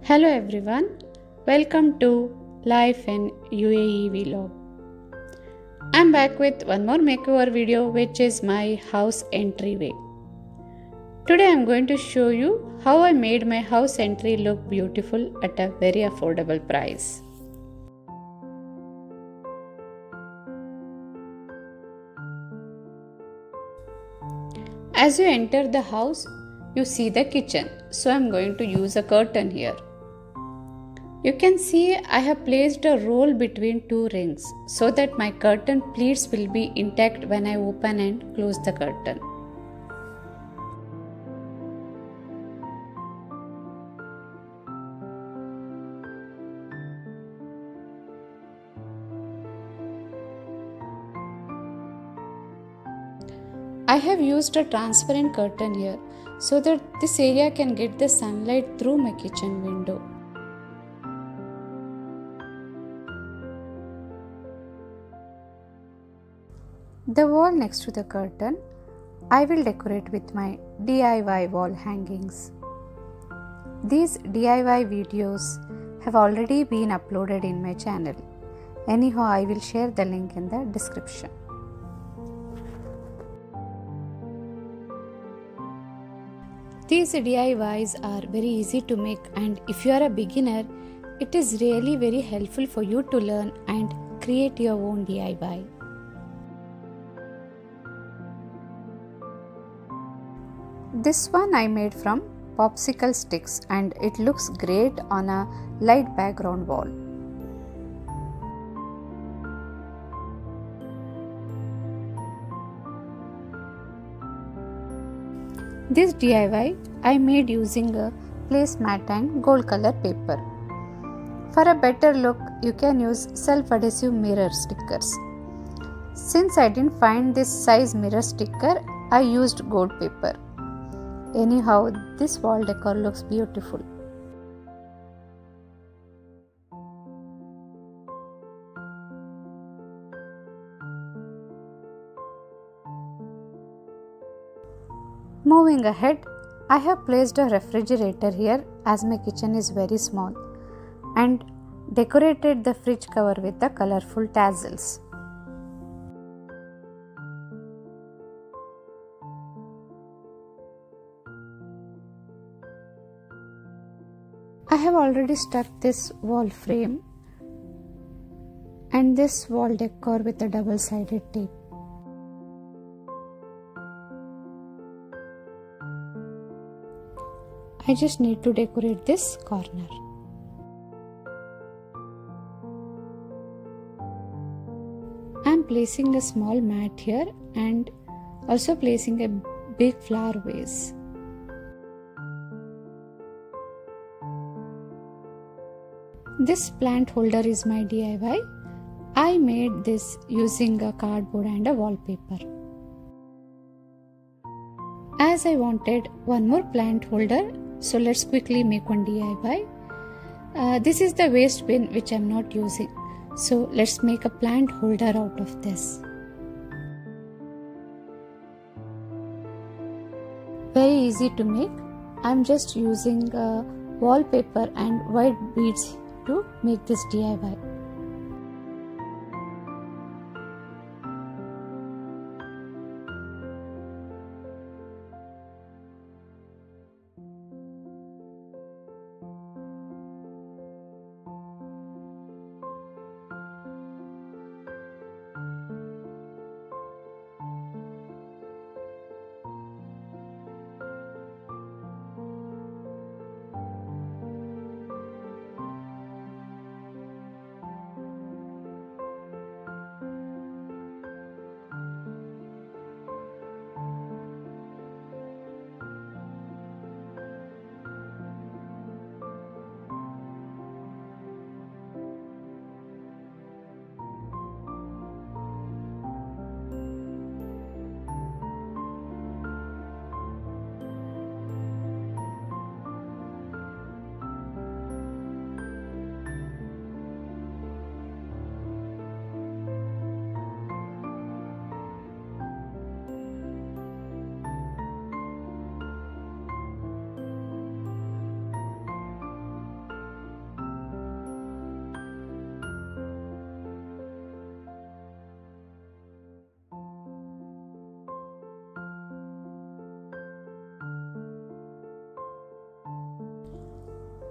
Hello everyone, welcome to Life in UAE Vlog. I'm back with one more makeover video, which is my house entryway. Today I'm going to show you how I made my house entry look beautiful at a very affordable price. As you enter the house, you see the kitchen, so I'm going to use a curtain here. You can see I have placed a roll between two rings so that my curtain pleats will be intact when I open and close the curtain. I have used a transparent curtain here so that this area can get the sunlight through my kitchen window. The wall next to the curtain, I will decorate with my DIY wall hangings. These DIY videos have already been uploaded in my channel. Anyhow, I will share the link in the description. These DIYs are very easy to make, and if you are a beginner, it is really very helpful for you to learn and create your own DIY. This one I made from popsicle sticks and it looks great on a light background wall. This DIY I made using a placemat and gold color paper. For a better look, you can use self-adhesive mirror stickers. Since I didn't find this size mirror sticker, I used gold paper. Anyhow, this wall decor looks beautiful. Moving ahead, I have placed a refrigerator here as my kitchen is very small and decorated the fridge cover with the colorful tassels. I have already stuck this wall frame and this wall decor with a double-sided tape. I just need to decorate this corner. I am placing a small mat here and also placing a big flower vase. This plant holder is my DIY. I made this using a cardboard and a wallpaper. As I wanted one more plant holder, so let's quickly make one DIY. This is the waste bin which I am not using. So let's make a plant holder out of this. Very easy to make. I am just using wallpaper and white beads to make this DIY.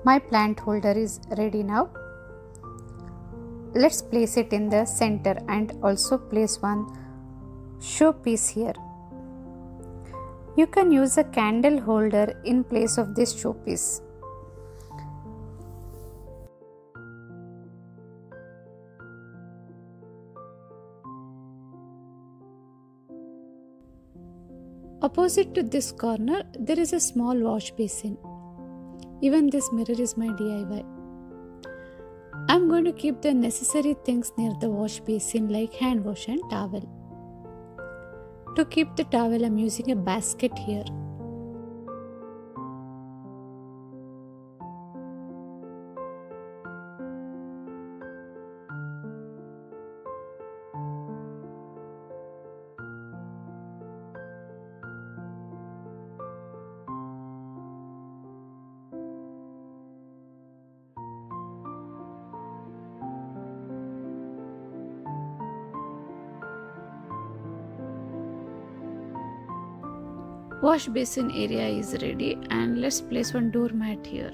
My plant holder is ready now. Let's place it in the center and also place one showpiece here. You can use a candle holder in place of this showpiece. Opposite to this corner, there is a small wash basin. Even this mirror is my DIY. I'm going to keep the necessary things near the wash basin like hand wash and towel. To keep the towel, I'm using a basket here. Wash basin area is ready and let's place one doormat here.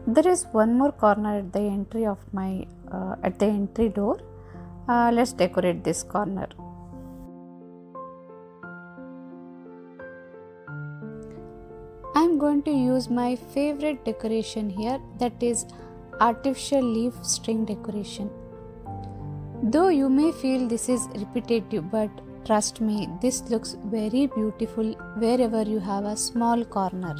There is one more corner at the entry of my at the entry door. Let's decorate this corner. I'm going to use my favorite decoration here, that is artificial leaf string decoration. Though you may feel this is repetitive, but trust me, this looks very beautiful wherever you have a small corner.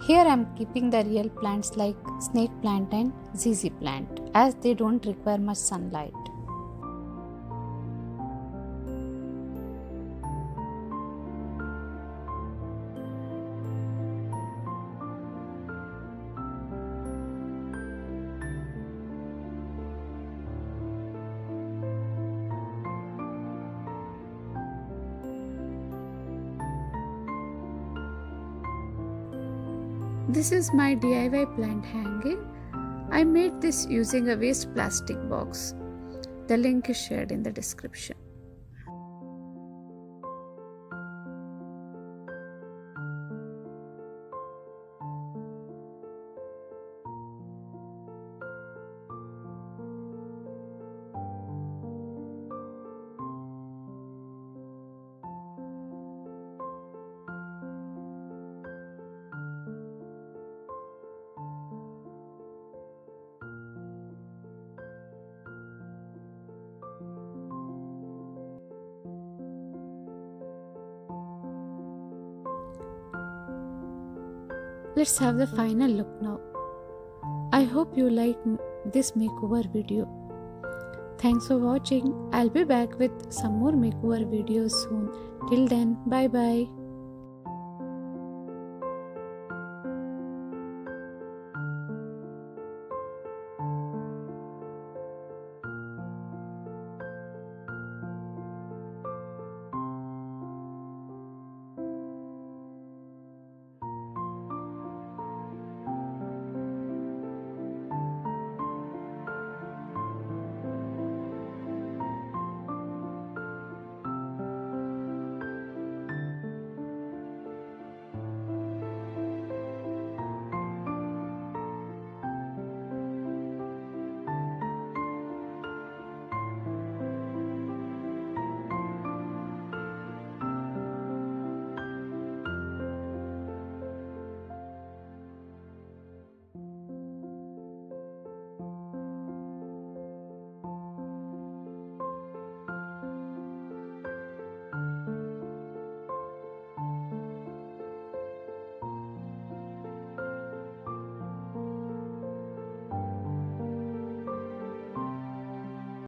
Here I am keeping the real plants like snake plant and ZZ plant as they don't require much sunlight. This is my DIY plant hanging. I made this using a waste plastic box. The link is shared in the description. Let's have the final look now. I hope you liked this makeover video. Thanks for watching. I'll be back with some more makeover videos soon. Till then, bye bye.